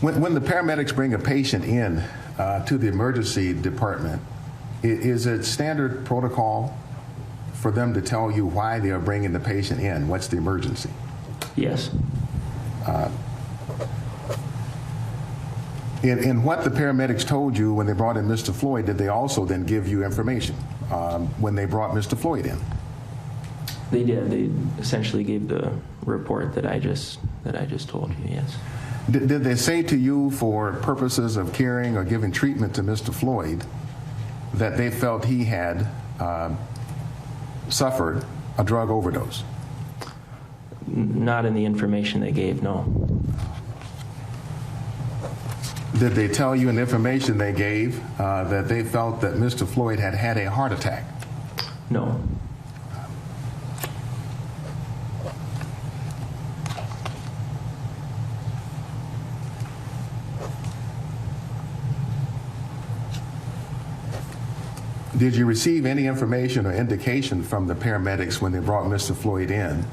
When the paramedics bring a patient in to the emergency department, is it standard protocol for them to tell you why they are bringing the patient in? What's the emergency? Yes. In what the paramedics told you when they brought in Mr. Floyd, did they also then give you information when they brought Mr. Floyd in? They did. They essentially gave the report that I just told you. Yes. Did they say to you, for purposes of caring or giving treatment to Mr. Floyd, that they felt he had suffered a drug overdose? Not in the information they gave, no. Did they tell you in the information they gave that they felt that Mr. Floyd had had a heart attack? No. Did you receive any information or indication from the paramedics when they brought Mr. Floyd in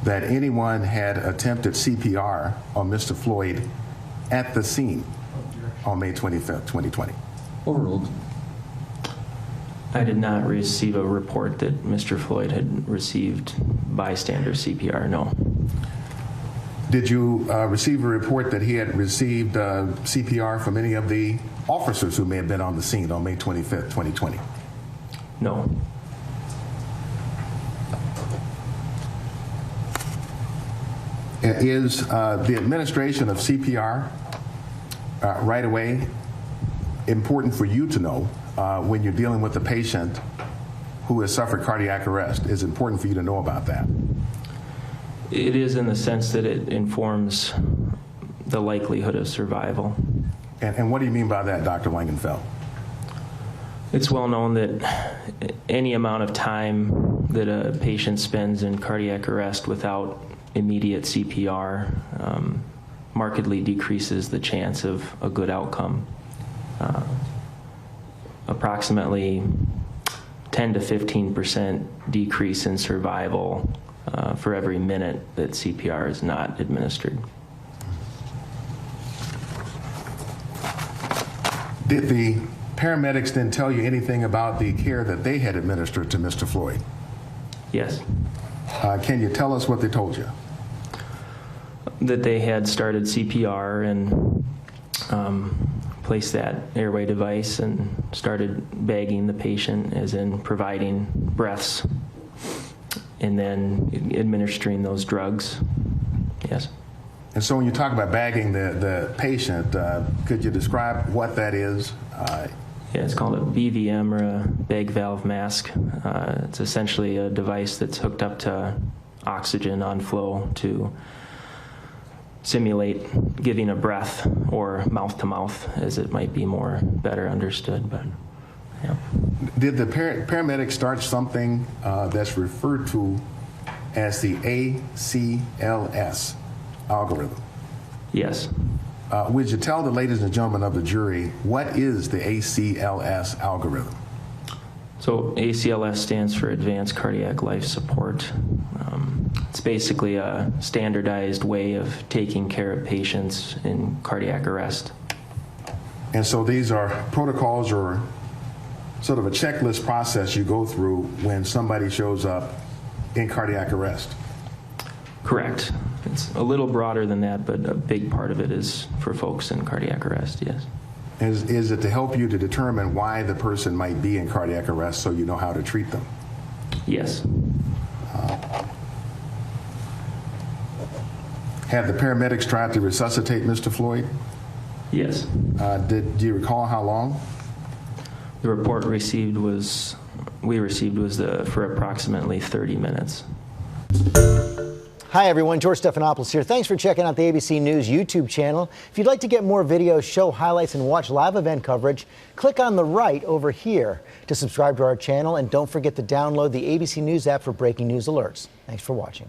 that anyone had attempted CPR on Mr. Floyd at the scene on May 25th, 2020? Overruled. I did not receive a report that Mr. Floyd had received bystander CPR, no. Did you receive a report that he had received CPR from any of the officers who may have been on the scene on May 25th, 2020? No. Is the administration of CPR right away important for you to know when you're dealing with a patient who has suffered cardiac arrest? Is it important for you to know about that? It is, in the sense that it informs the likelihood of survival. And what do you mean by that, Dr. Langenfeld? It's well known that any amount of time that a patient spends in cardiac arrest without immediate CPR markedly decreases the chance of a good outcome. Approximately 10 to 15% decrease in survival for every minute that CPR is not administered. Did the paramedics then tell you anything about the care that they had administered to Mr. Floyd? Yes. Can you tell us what they told you? That they had started CPR and placed that airway device and started bagging the patient, as in providing breaths, and then administering those drugs. Yes. And so when you talk about bagging the patient, could you describe what that is? Yeah, it's called a BVM, or a bag valve mask. It's essentially a device that's hooked up to oxygen on flow to simulate giving a breath, or mouth-to-mouth, as it might be more better understood. But yeah. Did the paramedics start something that's referred to as the ACLS algorithm? Yes. Would you tell the ladies and gentlemen of the jury, what is the ACLS algorithm? So ACLS stands for Advanced Cardiac Life Support. It's basically a standardized way of taking care of patients in cardiac arrest. And so these are protocols, or sort of a checklist process you go through when somebody shows up in cardiac arrest? Correct. It's a little broader than that, but a big part of it is for folks in cardiac arrest, yes. Is it to help you to determine why the person might be in cardiac arrest so you know how to treat them? Yes. Have the paramedics tried to resuscitate Mr. Floyd? Yes. Do you recall how long? The report we received was for approximately 30 minutes. Hi everyone, George Stephanopoulos here. Thanks for checking out the ABC News YouTube channel. If you'd like to get more videos, show highlights, and watch live event coverage, click on the right over here to subscribe to our channel, and don't forget to download the ABC News app for breaking news alerts. Thanks for watching.